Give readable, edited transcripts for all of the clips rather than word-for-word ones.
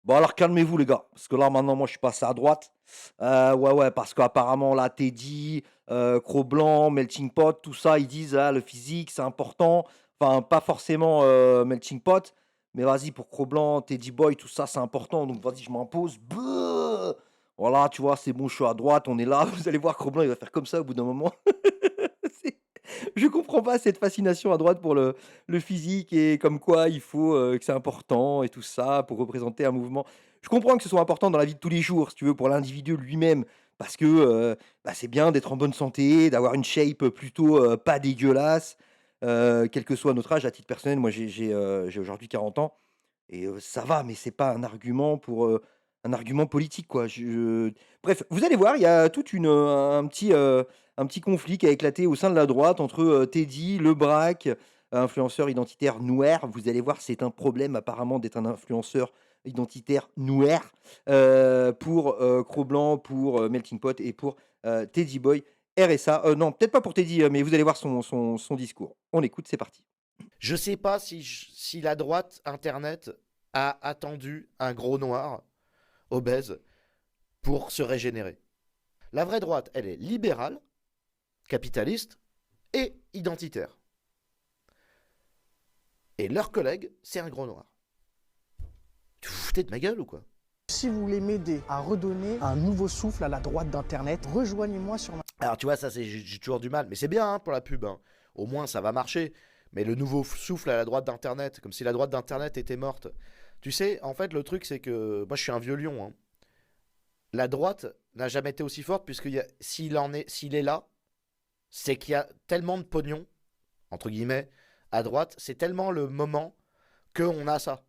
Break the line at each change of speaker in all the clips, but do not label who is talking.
Bon alors calmez-vous les gars, parce que là maintenant moi je suis passé à droite. Ouais, ouais, parce qu'apparemment là Teddy, Cro-Blanc, Melting Pot, tout ça, ils disent: «Ah le physique c'est important». Enfin pas forcément, Melting Pot, mais vas-y pour Cro-Blanc, Teddy Boy, tout ça c'est important donc vas-y je m'impose. Beuh! Voilà, tu vois? C'est bon, je suis à droite, on est là, vous allez voir Cro-Blanc il va faire comme ça au bout d'un moment. C'est je comprends pas cette fascination à droite pour le physique et comme quoi il faut, que c'est important et tout ça pour représenter un mouvement. Je comprends que ce soit important dans la vie de tous les jours, si tu veux, pour l'individu lui-même, parce que, bah, c'est bien d'être en bonne santé, d'avoir une shape, plutôt, pas dégueulasse, quel que soit notre âge. À titre personnel, moi j'ai aujourd'hui 40 ans et ça va, mais c'est pas un argument politique, quoi. Bref, vous allez voir, il y a toute un petit conflit qui a éclaté au sein de la droite entre, Teddy, Le Braque, influenceur identitaire noir. Vous allez voir, c'est un problème apparemment d'être un influenceur identitaire noir, pour, Cro-Blanc, pour, Melting Pot et pour, Teddy Boy RSA. Non, peut-être pas pour Teddy, mais vous allez voir son discours. On écoute, c'est parti.
Je sais pas si la droite internet a attendu un gros noir obèse pour se régénérer. La vraie droite, elle est libérale, capitaliste et identitaire. Et leur collègue, c'est un gros noir. Tu vous foutez de ma gueule ou quoi?
Si vous voulez m'aider à redonner un nouveau souffle à la droite d'Internet, rejoignez-moi sur ma...
Alors tu vois, ça j'ai toujours du mal, mais c'est bien hein, pour la pub. Hein. Au moins ça va marcher. Mais le nouveau souffle à la droite d'Internet, comme si la droite d'Internet était morte. Tu sais, en fait, le truc c'est que moi je suis un vieux lion. Hein. La droite n'a jamais été aussi forte puisque s'il est là, c'est qu'il y a tellement de pognon entre guillemets à droite, c'est tellement le moment qu'on a ça.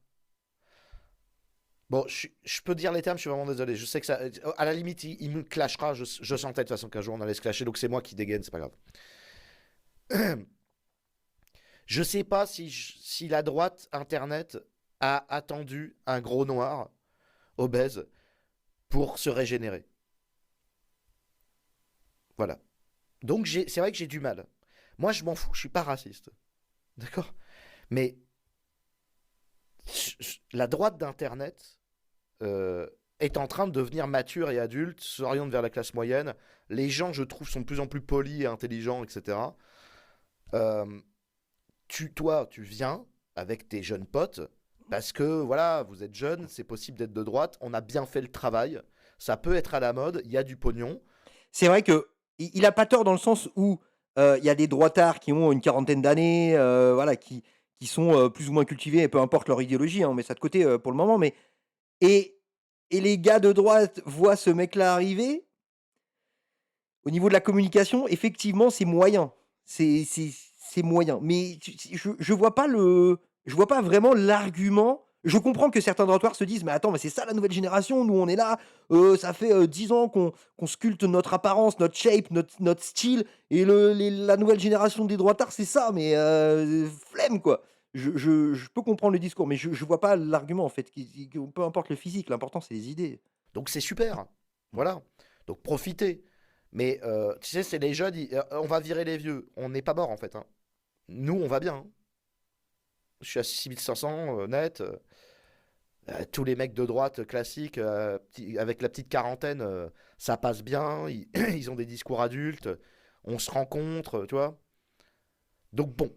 Bon, je peux dire les termes, je suis vraiment désolé. Je sais que ça. À la limite, il me clashera. Je sentais de toute façon qu'un jour on allait se clasher, donc c'est moi qui dégaine, c'est pas grave. Je sais pas si la droite internet a attendu un gros noir obèse pour se régénérer. Voilà. Donc c'est vrai que j'ai du mal. Moi, je m'en fous, je suis pas raciste. D'accord. Mais la droite d'internet est en train de devenir mature et adulte, s'oriente vers la classe moyenne. Les gens, je trouve, sont de plus en plus polis et intelligents, etc. Euh, toi, tu viens avec tes jeunes potes parce que voilà, vous êtes jeunes, c'est possible d'être de droite, on a bien fait le travail, ça peut être à la mode, il y a du pognon.
C'est vrai que il a pas tort dans le sens où, il y a des droitards qui ont une quarantaine d'années, voilà, qui sont, plus ou moins cultivés et peu importe leur idéologie, hein, on met ça de côté, pour le moment, mais et et les gars de droite voient ce mec-là arriver, au niveau de la communication, effectivement, c'est moyen. C'est moyen, mais je vois pas vraiment l'argument. Je comprends que certains dortoirs se disent: «Mais attends, mais c'est ça la nouvelle génération, nous on est là, ça fait, 10 ans qu'on sculpte notre apparence, notre shape, notre style et la nouvelle génération des droitards, c'est ça, mais flemme quoi». Je peux comprendre le discours, mais je vois pas l'argument en fait, que peu importe le physique, l'important c'est les idées.
Donc c'est super. Voilà. Donc profitez. Mais tu sais, c'est les jeunes, on va virer les vieux. On n'est pas mort en fait. Hein. Nous, on va bien. Hein. Je suis à 6500 net. Tous les mecs de droite classiques, avec la petite quarantaine, ça passe bien. Ils ont des discours adultes. On se rencontre, tu vois. Donc bon.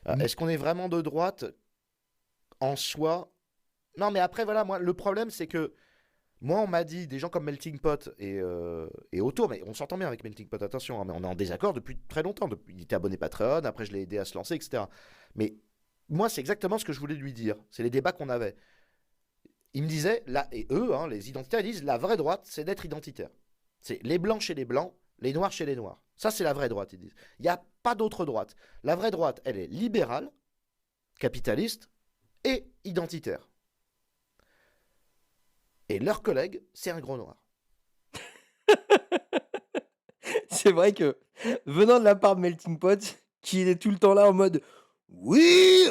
Mmh.
Est-ce qu'on est vraiment de droite en soi? Non, mais après, voilà, moi, le problème, c'est que moi, on m'a dit, des gens comme Melting Pot et Otto, mais on s'entend bien avec Melting Pot, attention, hein, mais on est en désaccord depuis très longtemps. Il était abonné Patreon, après je l'ai aidé à se lancer, etc. Mais moi, c'est exactement ce que je voulais lui dire. C'est les débats qu'on avait. Il me disait, là, et eux, hein, les identitaires, ils disent, la vraie droite, c'est d'être identitaire. C'est les blancs chez les blancs, les noirs chez les noirs. Ça, c'est la vraie droite, ils disent. Il n'y a pas d'autre droite. La vraie droite, elle est libérale, capitaliste et identitaire. Et leur collègue, c'est un gros noir.
C'est vrai que, venant de la part de Melting Pot, qui est tout le temps là en mode: «Oui,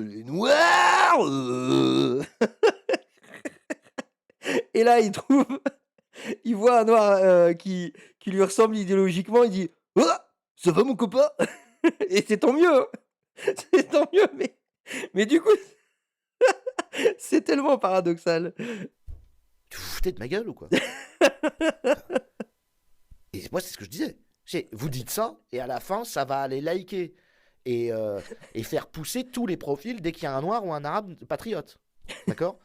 les noirs, et là il voit un noir, qui lui ressemble idéologiquement, il dit: «Ah! Ça va mon copain?» Et c'est tant mieux, hein, c'est tant mieux, mais du coup C'est tellement paradoxal.
Tu vous foutez de ma gueule ou quoi? Et moi, c'est ce que je disais. Vous dites ça, et à la fin, ça va aller liker et faire pousser tous les profils dès qu'il y a un noir ou un arabe patriote. D'accord?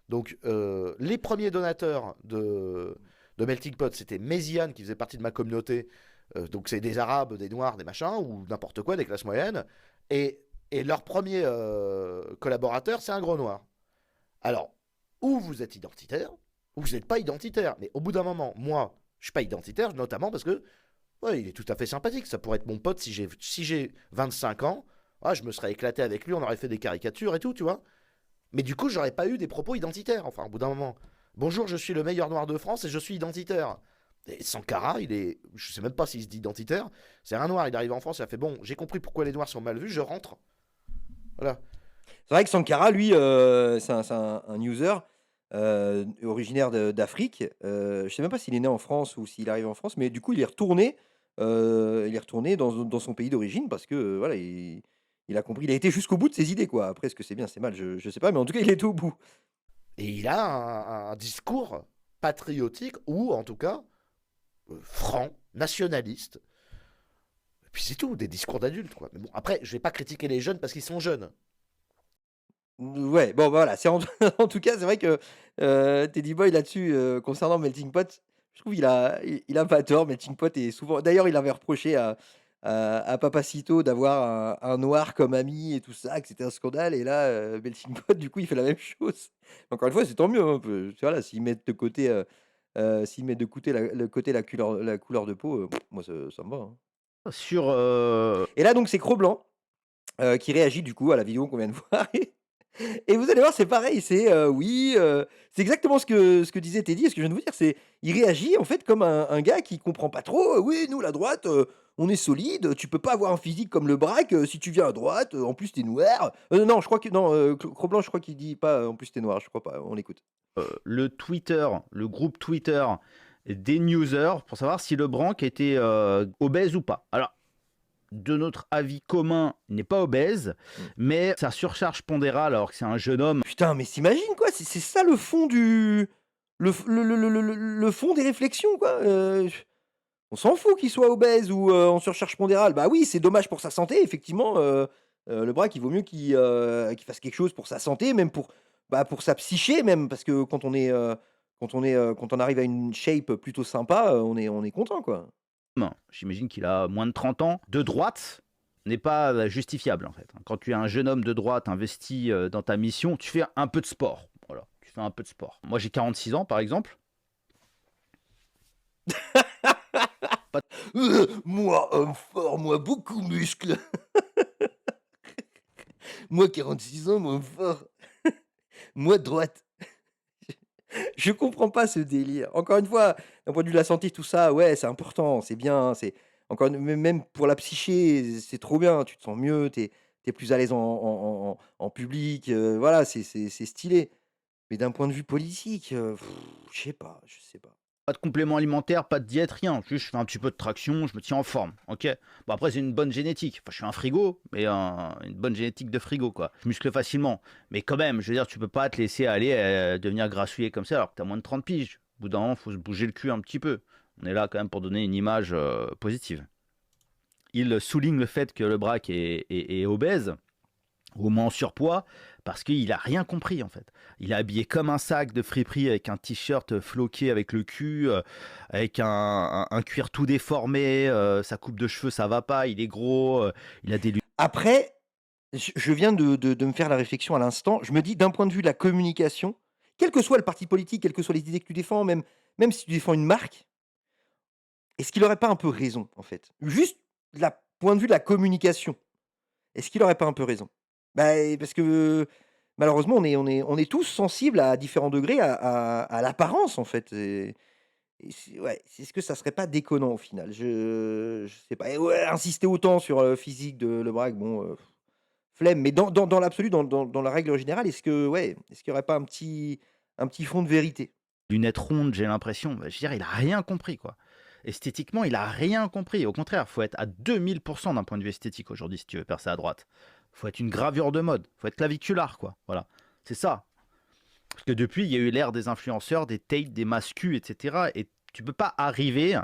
Donc, les premiers donateurs de Melting Pot, c'était Méziane, qui faisait partie de ma communauté. Donc, c'est des arabes, des noirs, des machins, ou n'importe quoi, des classes moyennes. Et leur premier collaborateur, c'est un gros noir. Alors, ou vous êtes identitaire, ou vous n'êtes pas identitaire. Mais au bout d'un moment, moi, je suis pas identitaire, notamment parce que ouais, il est tout à fait sympathique. Ça pourrait être mon pote si j'ai 25 ans. Ah, je me serais éclaté avec lui, on aurait fait des caricatures et tout, tu vois. Mais du coup, j'aurais pas eu des propos identitaires. Enfin, au bout d'un moment. Bonjour, je suis le meilleur noir de France et je suis identitaire. Et Sankara, je sais même pas s'il se dit identitaire. C'est un noir, il arrive en France, il a fait bon, j'ai compris pourquoi les noirs sont mal vus, je rentre. Voilà.
C'est vrai que Sankara, lui, c'est un user originaire d'Afrique. Je sais même pas s'il est né en France ou s'il arrive en France, mais du coup, il est retourné dans son pays d'origine parce que voilà, il a compris, il a été jusqu'au bout de ses idées, quoi. Après, est-ce que c'est bien, c'est mal, je sais pas, mais en tout cas, il est au bout.
Et il a un discours patriotique ou en tout cas franc, nationaliste. Et puis c'est tout, des discours d'adultes, quoi. Mais bon, après, je vais pas critiquer les jeunes parce qu'ils sont jeunes.
Ouais, bon, bah, voilà, c'est en en tout cas, c'est vrai que, Teddy Boy là-dessus, concernant Melting Pot, je trouve il a pas tort. Melting Pot est souvent d'ailleurs, il avait reproché à Papacito d'avoir un noir comme ami et tout ça, que c'était un scandale et là, Melting Pot, du coup, il fait la même chose. Encore une fois, c'est tant mieux, hein, voilà, s'ils mettent de côté la couleur de peau, moi ça me va, hein.
Sur,
Et là, donc, c'est Cro-Blanc, qui réagit du coup à la vidéo qu'on vient de voir. Et vous allez voir, c'est pareil, oui, c'est exactement ce que disait Teddy et ce que je viens de vous dire, il réagit en fait comme un gars qui comprend pas trop, «Oui, nous la droite, on est solide, tu peux pas avoir un physique comme le Braque, si tu viens à droite, en plus tu noir». Non, je crois que non, Cro-Blanc, je crois qu'il dit pas, «En plus tu noir», je crois pas, on l'écoute.
le groupe Twitter des newsers pour savoir si le Branque était obèse ou pas. Alors, de notre avis commun, il n'est pas obèse, mais sa surcharge pondérale, alors que c'est un jeune homme,
Putain, mais s'imagine quoi, c'est ça le fond le fond des réflexions quoi, on s'en fout qu'il soit obèse ou, en surcharge pondérale. Bah oui, c'est dommage pour sa santé effectivement, le Braque, il vaut mieux qu'il fasse quelque chose pour sa santé, même pour sa psyché même, parce que quand on arrive à une shape plutôt sympa, on est content quoi.
j'imagine qu'il a moins de 30 ans, de droite, n'est pas justifiable en fait. Quand tu es un jeune homme de droite investi dans ta mission, tu fais un peu de sport. Voilà, tu fais un peu de sport. Moi j'ai 46 ans par exemple.
Moi, homme fort, moi, beaucoup de muscles. Moi, 46 ans, moi, fort. Moi, droite. Je comprends pas ce délire. Encore une fois, d'un point de vue de la santé, tout ça, ouais, c'est important, c'est bien, même pour la psyché, c'est trop bien, tu te sens mieux, tu es plus à l'aise en public, voilà, c'est stylé. Mais d'un point de vue politique, je sais pas.
Pas de complément alimentaire, pas de diète, rien. Juste, je fais un petit peu de traction, je me tiens en forme. Ok. Bon, après, c'est une bonne génétique. Enfin, je suis un frigo, mais une bonne génétique de frigo, quoi. Je muscle facilement. Mais quand même, je veux dire, tu peux pas te laisser aller devenir grassouillé comme ça alors que tu as moins de 30 piges. Au bout d'un moment, il faut se bouger le cul un petit peu. On est là quand même pour donner une image positive. Il souligne le fait que le Braque est obèse, au moins en surpoids, parce qu'il a rien compris en fait. Il est habillé comme un sac de friperie avec un t-shirt floqué avec le cul, avec un cuir tout déformé, sa coupe de cheveux ça va pas, il est gros, il a des lunettes.
Après, je viens de me faire la réflexion à l'instant. Je me dis, d'un point de vue de la communication, quel que soit le parti politique, quelles que soient les idées que tu défends, même si tu défends une marque, est-ce qu'il aurait pas un peu raison, en fait? Juste la point de vue de la communication, est-ce qu'il aurait pas un peu raison? Bah, parce que malheureusement, on est tous sensibles à différents degrés à l'apparence, en fait, et ouais, est-ce que ça serait pas déconnant au final? Je sais pas et ouais, insister autant sur le physique de Le Braque, bon, flemme, mais dans l'absolu, dans la règle générale, est-ce qu'il y aurait pas un petit fond de vérité?
Lunettes rondes, j'ai l'impression. Bah, je veux dire, il a rien compris quoi. Esthétiquement, il a rien compris. Au contraire, faut être à 2000% d'un point de vue esthétique aujourd'hui si tu veux percer à droite. Faut être une gravure de mode, faut être claviculaire quoi. Voilà, c'est ça. Parce que depuis, il y a eu l'ère des influenceurs, des tapes, des mascus, etc. Et tu peux pas arriver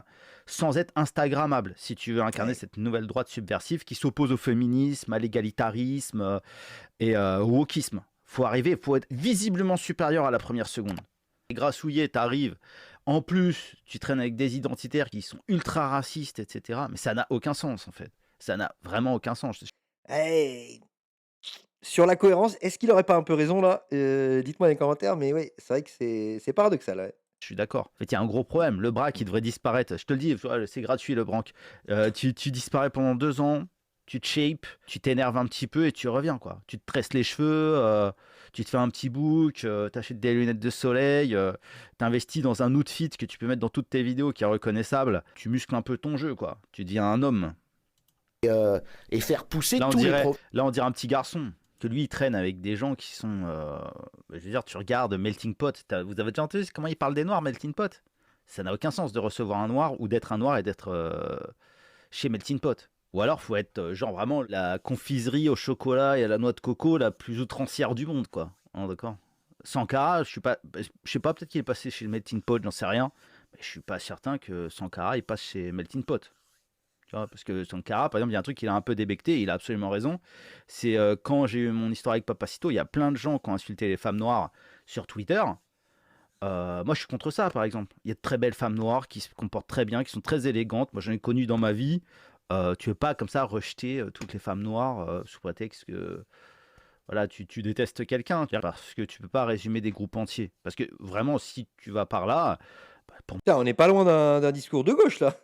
sans être Instagrammable si tu veux incarner
Ouais.
cette nouvelle droite subversive qui s'oppose au féminisme, à l'égalitarisme et au wokisme. Faut arriver, faut être visiblement supérieur à la première seconde. Et grassouillet, t'arrives. En plus, tu traînes avec des identitaires qui sont ultra racistes, etc. Mais ça n'a aucun sens en fait. Ça n'a vraiment aucun sens.
Eh, sur la cohérence, est-ce qu'il aurait pas un peu raison là? Dites-moi dans les commentaires, mais oui, c'est vrai que c'est paradoxal, ouais.
Je suis d'accord. En fait, il y a un gros problème. Le braque, il devrait disparaître. Je te le dis, c'est gratuit le branque. Tu disparais pendant 2 ans, tu te shapes, tu t'énerves un petit peu et tu reviens, quoi. Tu te tresses les cheveux, tu te fais un petit book, t'achètes des lunettes de soleil, t'investis dans un outfit que tu peux mettre dans toutes tes vidéos qui est reconnaissable. Tu muscles un peu ton jeu, quoi. Tu deviens un homme.
Et faire pousser
Là, on
tous les
dirait,
profs.
là, on dirait un petit garçon. Que lui, il traîne avec des gens qui sont. Je veux dire, tu regardes Melting Pot. Vous avez déjà entendu comment il parle des Noirs, Melting Pot? Ça n'a aucun sens de recevoir un Noir ou d'être un Noir et d'être chez Melting Pot. Ou alors, faut être genre vraiment la confiserie au chocolat et à la noix de coco la plus outrancière du monde, quoi. Hein, d'accord. Sankara, je sais pas, peut-être qu'il est passé chez Melting Pot, j'en sais rien. Mais je suis pas certain que Sankara il passe chez Melting Pot. Tu vois, parce que Sankara, par exemple, il y a un truc qu'il a un peu débecté, il a absolument raison. C'est quand j'ai eu mon histoire avec Papacito, il y a plein de gens qui ont insulté les femmes noires sur Twitter. Moi, je suis contre ça, par exemple. Il y a de très belles femmes noires qui se comportent très bien, qui sont très élégantes. Moi, j'en ai connu dans ma vie. Tu veux pas, comme ça, rejeter toutes les femmes noires sous prétexte que voilà, tu détestes quelqu'un. Parce que tu peux pas résumer des groupes entiers. Parce que vraiment, si tu vas par là, bah, pour
Putain, on n'est pas loin d'un discours de gauche là.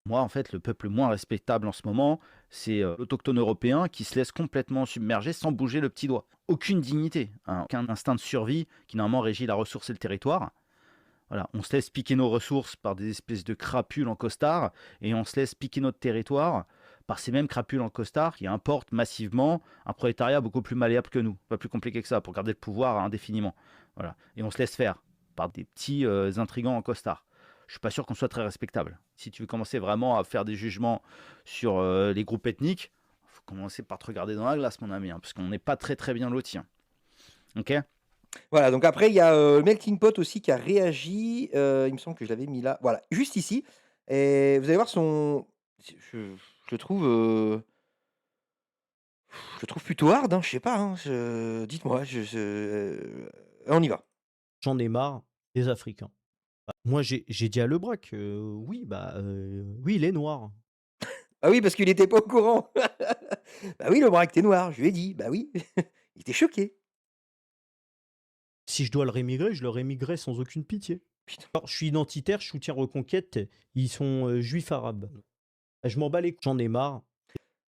moi, en fait, le peuple le moins respectable en ce moment, c'est l'autochtone européen qui se laisse complètement submerger sans bouger le petit doigt. Aucune dignité, hein, aucun instinct de survie qui normalement régit la ressource et le territoire. Voilà, on se laisse piquer nos ressources par des espèces de crapules en costard et on se laisse piquer notre territoire par ces mêmes crapules en costard qui importent massivement un prolétariat beaucoup plus malléable que nous, pas plus compliqué que ça, pour garder le pouvoir indéfiniment. Voilà, et on se laisse faire par des petits intrigants en costard. Je suis pas sûr qu'on soit très respectable. Si tu veux commencer vraiment à faire des jugements sur les groupes ethniques, il faut commencer par te regarder dans la glace, mon ami, hein, parce qu'on n'est pas très très bien lotis. Hein. Ok.
Voilà, donc après, il y a Melting Pot aussi qui a réagi. Il me semble que je l'avais mis là. Voilà, juste ici. Et vous allez voir son. Je le trouve. Je le trouve plutôt hard, hein, je sais pas. Hein, dites-moi. On y va.
J'en ai marre des Africains. Bah, moi, j'ai dit à Lebrac, oui, oui, il est noir.
Ah oui, parce qu'il était pas au courant. Bah oui, le braque, t'es noir. Je lui ai dit. Bah oui. Il était choqué.
Si je dois le rémigrer, je le rémigrerai sans aucune pitié.
Putain.
Alors, je suis identitaire, je soutiens Reconquête, ils sont juifs arabes. Je m'en bats les couilles, j'en ai marre.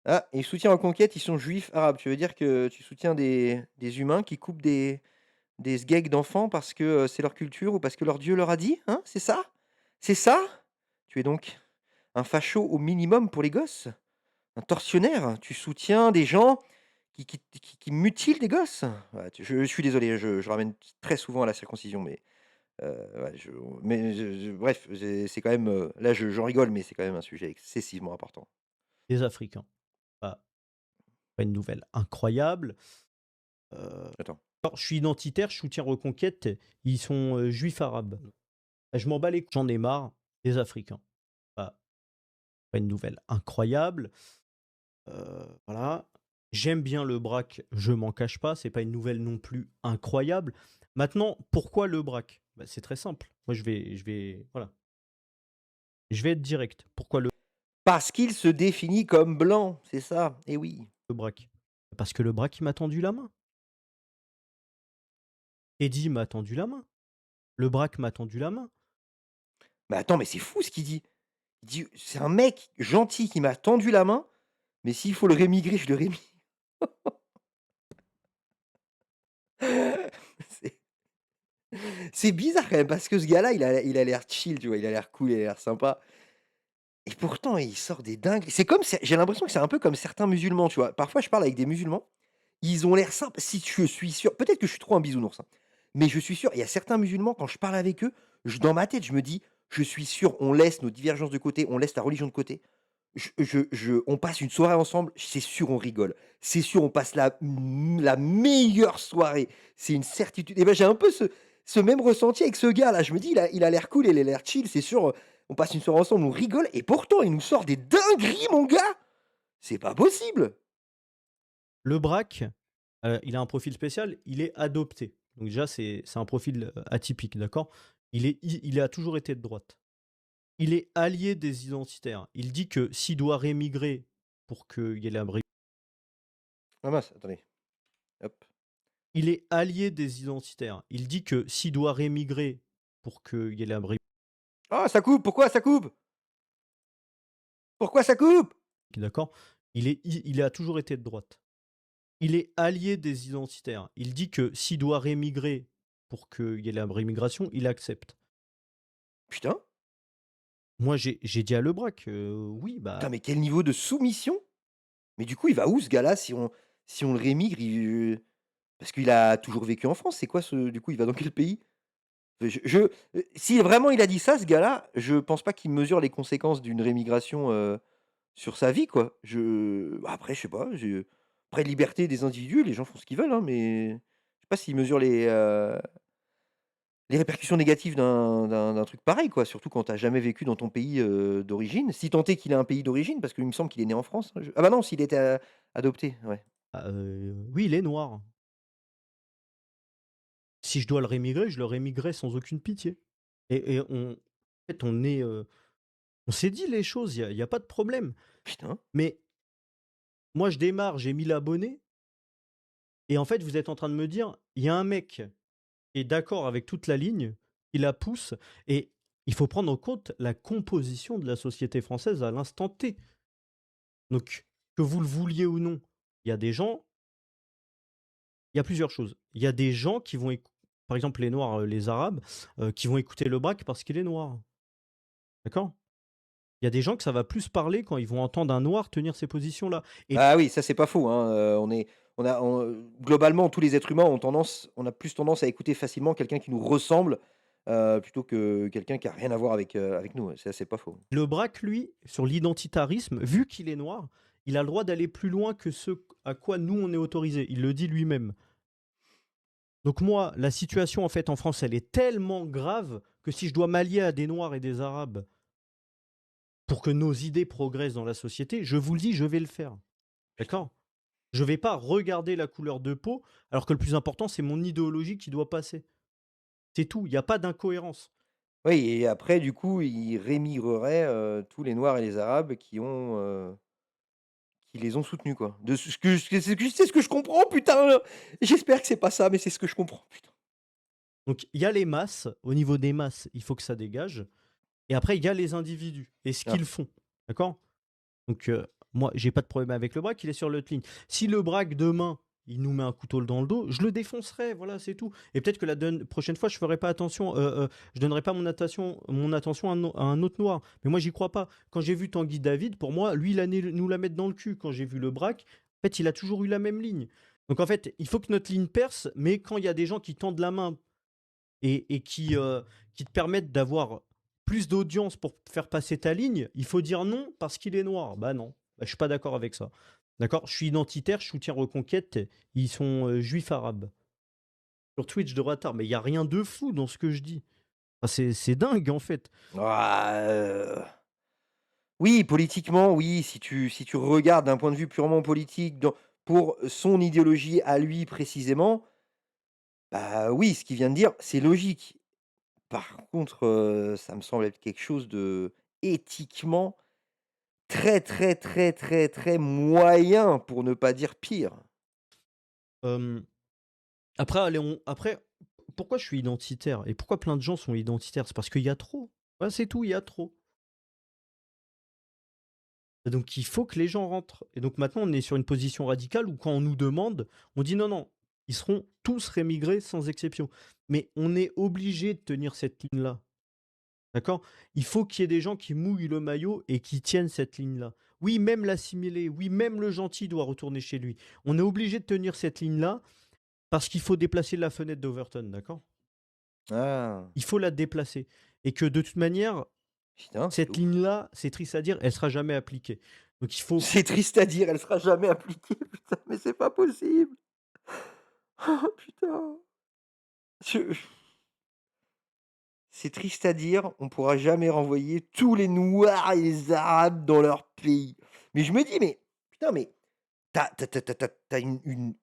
Ah, et soutien en conquête, ils sont juifs arabes. Tu veux dire que tu soutiens des humains qui coupent des sgegs d'enfants parce que c'est leur culture ou parce que leur Dieu leur a dit? Hein? C'est ça? C'est ça? Tu es donc un facho au minimum pour les gosses? Un tortionnaire? Tu soutiens des gens qui mutilent des gosses? Ouais, je suis désolé, je ramène très souvent à la circoncision, mais, ouais, bref, c'est quand même, là j'en rigole, mais c'est quand même un sujet excessivement important.
Des Africains. Bah, pas une nouvelle incroyable.
Attends.
Alors, je suis identitaire, je soutiens Reconquête, ils sont juifs arabes. Je m'en bats les couilles, j'en ai marre des Africains. Bah, pas une nouvelle incroyable. Voilà. J'aime bien le braque, je m'en cache pas, c'est pas une nouvelle non plus incroyable. Maintenant, pourquoi le braque? Bah, c'est très simple. Moi, voilà. Je vais être direct. Pourquoi
Parce qu'il se définit comme blanc, c'est ça, eh oui.
le braque? Parce que le braque, il m'a tendu la main. Eddie m'a tendu la main. Le braque m'a tendu la main.
Mais attends, mais c'est fou ce qu'il dit. Il dit: «C'est un mec gentil qui m'a tendu la main, mais s'il faut le rémigrer, je le rémigre». C'est c'est bizarre quand même parce que ce gars-là, il a l'air chill, tu vois? Il a l'air cool, il a l'air sympa et pourtant il sort des dingueries. C'est comme j'ai l'impression que c'est un peu comme certains musulmans, tu vois? Parfois je parle avec des musulmans, ils ont l'air simples. Si je suis sûr, peut-être que je suis trop un bisounours, hein, mais je suis sûr, il y a certains musulmans, quand je parle avec eux, dans ma tête, je me dis: «Je suis sûr, on laisse nos divergences de côté, on laisse la religion de côté. On passe une soirée ensemble, c'est sûr, on rigole. C'est sûr, on passe la meilleure soirée. C'est une certitude. Et ben, j'ai un peu ce même ressenti avec ce gars-là. Je me dis, il a l'air cool, il a l'air chill, c'est sûr, on passe une soirée ensemble, on rigole, et pourtant, il nous sort des dingueries, mon gars! C'est pas possible!
Le Braque, il a un profil spécial, il est adopté. Donc déjà, c'est un profil atypique, d'accord? Il a toujours été de droite. Il est allié des identitaires. Il dit que s'il doit rémigrer pour qu'il y ait la
Ah mince, attendez, hop.
il est allié des identitaires. Il dit que s'il doit rémigrer pour qu'il y ait la
Ah, ça coupe! Pourquoi ça coupe? Pourquoi ça coupe?
d'accord? Il a toujours été de droite. Il est allié des identitaires. Il dit que s'il doit rémigrer pour qu'il y ait la rémigration, il accepte.
Putain!
Moi, j'ai dit à Lebrac, oui,
Putain,
bah,
mais quel niveau de soumission! Mais du coup, il va où ce gars-là si on le rémigre, parce qu'il a toujours vécu en France? C'est quoi ce du coup, il va dans quel pays? Si vraiment il a dit ça, ce gars-là, je pense pas qu'il mesure les conséquences d'une rémigration, sur sa vie, quoi. Bah, après, je sais pas, après liberté des individus, les gens font ce qu'ils veulent, hein, mais je sais pas s'il mesure les répercussions négatives d'un truc pareil, quoi. Surtout quand tu as jamais vécu dans ton pays, d'origine. Si tant est qu'il a un pays d'origine, parce qu'il me semble qu'il est né en France, hein, ah bah non, s'il était, adopté, ouais.
oui, il est noir. Si je dois le rémigrer, je le rémigrerai sans aucune pitié. Et en fait, on s'est dit les choses, il y a pas de problème.
Putain.
Mais moi, je démarre, j'ai 1000 abonnés, et en fait, vous êtes en train de me dire, il y a un mec qui est d'accord avec toute la ligne, qui la pousse, et il faut prendre en compte la composition de la société française à l'instant T. Donc, que vous le vouliez ou non, il y a des gens, il y a plusieurs choses. Il y a des gens qui vont, par exemple les Noirs, les Arabes, qui vont écouter le Braque parce qu'il est noir. D'accord? Il y a des gens que ça va plus parler quand ils vont entendre un Noir tenir ces positions-là. Et
Ah oui, ça c'est pas faux, hein, globalement, tous les êtres humains on a plus tendance à écouter facilement quelqu'un qui nous ressemble, plutôt que quelqu'un qui a rien à voir avec nous, ouais, ça c'est pas faux.
le Braque, lui, sur l'identitarisme, vu qu'il est noir, il a le droit d'aller plus loin que ce à quoi nous on est autorisé. Il le dit lui-même. Donc moi, la situation en fait en France, elle est tellement grave que si je dois m'allier à des Noirs et des Arabes pour que nos idées progressent dans la société, je vous le dis, je vais le faire. D'accord? Je ne vais pas regarder la couleur de peau, alors que le plus important, c'est mon idéologie qui doit passer. C'est tout, il n'y a pas d'incohérence.
Oui, et après du coup, il rémigrerait, tous les noirs et les arabes qui les ont soutenus, quoi. De ce que c'est ce que je comprends, putain! J'espère que c'est pas ça, mais c'est ce que je comprends, putain.
Donc il y a les masses, au niveau des masses, il faut que ça dégage. Et après, il y a les individus et ce
Ah.
qu'ils font. D'accord? Donc moi, j'ai pas de problème avec le Braque, il est sur l'autre ligne. Si le Braque, demain, il nous met un couteau dans le dos, je le défoncerai, voilà, c'est tout. Et peut-être que la prochaine fois, je ferai pas attention, je donnerai pas mon attention à un autre noir. Mais moi, j'y crois pas. Quand j'ai vu Tanguy David, pour moi, lui, il allait nous la mettre dans le cul. Quand j'ai vu le Braque, en fait, il a toujours eu la même ligne. Donc en fait, il faut que notre ligne perce, mais quand il y a des gens qui tendent la main et qui te permettent d'avoir plus d'audience pour faire passer ta ligne, il faut dire non parce qu'il est noir. Bah non, bah, je suis pas d'accord avec ça. D'accord? Je suis identitaire, je soutiens Reconquête, ils sont juifs arabes. Sur Twitch de retard, mais il n'y a rien de fou dans ce que je dis. Enfin, c'est dingue en fait.
Ah, oui, politiquement, oui, si tu regardes d'un point de vue purement politique pour son idéologie à lui précisément, bah, oui, ce qu'il vient de dire, c'est logique. Par contre, ça me semble être quelque chose de éthiquement très, très, très, très, très moyen, pour ne pas dire pire.
Euh, après, pourquoi je suis identitaire et pourquoi plein de gens sont identitaires? C'est parce qu'il y a trop. Voilà, c'est tout, il y a trop. Et donc il faut que les gens rentrent. Et donc maintenant, on est sur une position radicale où quand on nous demande, on dit non, non, ils seront tous rémigrés sans exception. Mais on est obligé de tenir cette ligne-là. D'accord? Il faut qu'il y ait des gens qui mouillent le maillot et qui tiennent cette ligne-là. Oui, même l'assimilé, oui, même le gentil doit retourner chez lui. On est obligé de tenir cette ligne-là parce qu'il faut déplacer la fenêtre d'Overton, d'accord?
Ah,
Il faut la déplacer. Et que de toute manière,
Putain, c'est
Cette
ouf.
ligne-là, c'est triste à dire, elle sera jamais appliquée. Donc il faut
C'est triste à dire, elle sera jamais appliquée, putain, mais c'est pas possible. Oh putain. Je C'est triste à dire, on pourra jamais renvoyer tous les noirs et les arabes dans leur pays. Mais je me dis: «Mais putain, mais tu as une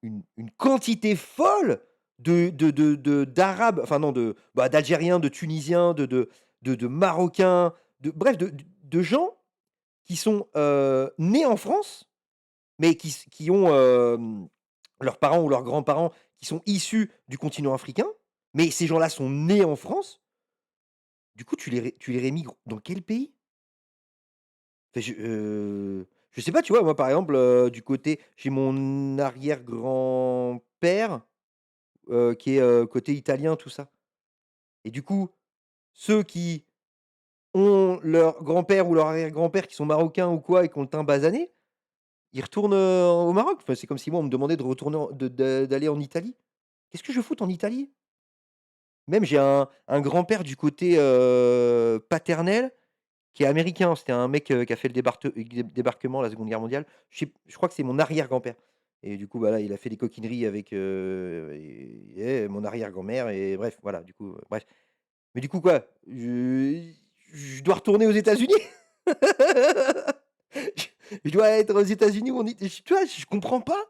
quantité folle d'arabes, enfin non, d'algériens, de tunisiens, de marocains, bref, de gens qui sont, nés en France, mais qui ont, leurs parents ou leurs grands-parents qui sont issus du continent africain, mais ces gens-là sont nés en France. Du coup, tu les rémigres dans quel pays? Enfin, je sais pas, tu vois? Moi, par exemple, du côté j'ai mon arrière-grand-père, qui est, côté italien, tout ça, et du coup, ceux qui ont leur grand-père ou leur arrière-grand-père qui sont marocains ou quoi et qui ont le teint basané, ils retournent, au Maroc. Enfin, c'est comme si moi, on me demandait de retourner d'aller en Italie. Qu'est-ce que je fous en Italie? Même j'ai un grand-père du côté, paternel qui est américain. C'était un mec, qui a fait le débarquement, la Seconde Guerre mondiale. Je crois que c'est mon arrière-grand-père, et du coup, voilà, il a fait des coquineries avec, et mon arrière-grand-mère, et bref, voilà, du coup, bref. Mais du coup, quoi? Je dois retourner aux États-Unis? Je dois être aux États-Unis ou en Ita tu vois? Je comprends pas.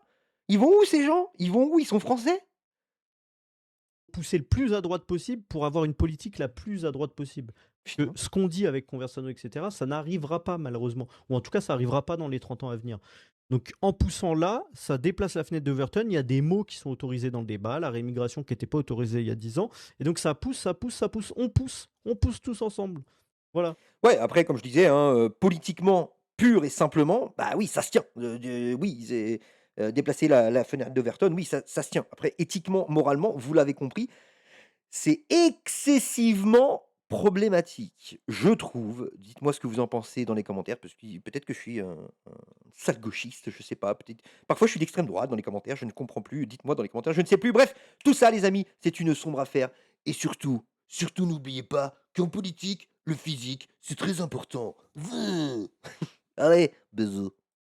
Ils vont où ces gens? Ils vont où? Ils sont français?
pousser le plus à droite possible pour avoir une politique la plus à droite possible. Que
Putain.
ce qu'on dit avec Conversano, etc., ça n'arrivera pas malheureusement. Ou en tout cas, ça n'arrivera pas dans les 30 ans à venir. Donc en poussant là, ça déplace la fenêtre d'Overton. Il y a des mots qui sont autorisés dans le débat, la rémigration qui n'était pas autorisée il y a 10 ans. Et donc ça pousse, ça pousse, ça pousse. On pousse tous ensemble. Voilà.
Ouais, après, comme je disais, hein, politiquement, pur et simplement, bah oui, ça se tient. Oui, c'est, déplacer la fenêtre d'Overton, oui, ça se tient. Après, éthiquement, moralement, vous l'avez compris, c'est excessivement problématique, je trouve. Dites-moi ce que vous en pensez dans les commentaires, parce que peut-être que je suis un sale gauchiste, je sais pas, peut-être parfois je suis d'extrême droite dans les commentaires, je ne comprends plus, dites-moi dans les commentaires, je ne sais plus. Bref, tout ça les amis, c'est une sombre affaire, et surtout, surtout n'oubliez pas qu'en politique, le physique, c'est très important. Allez, bisous.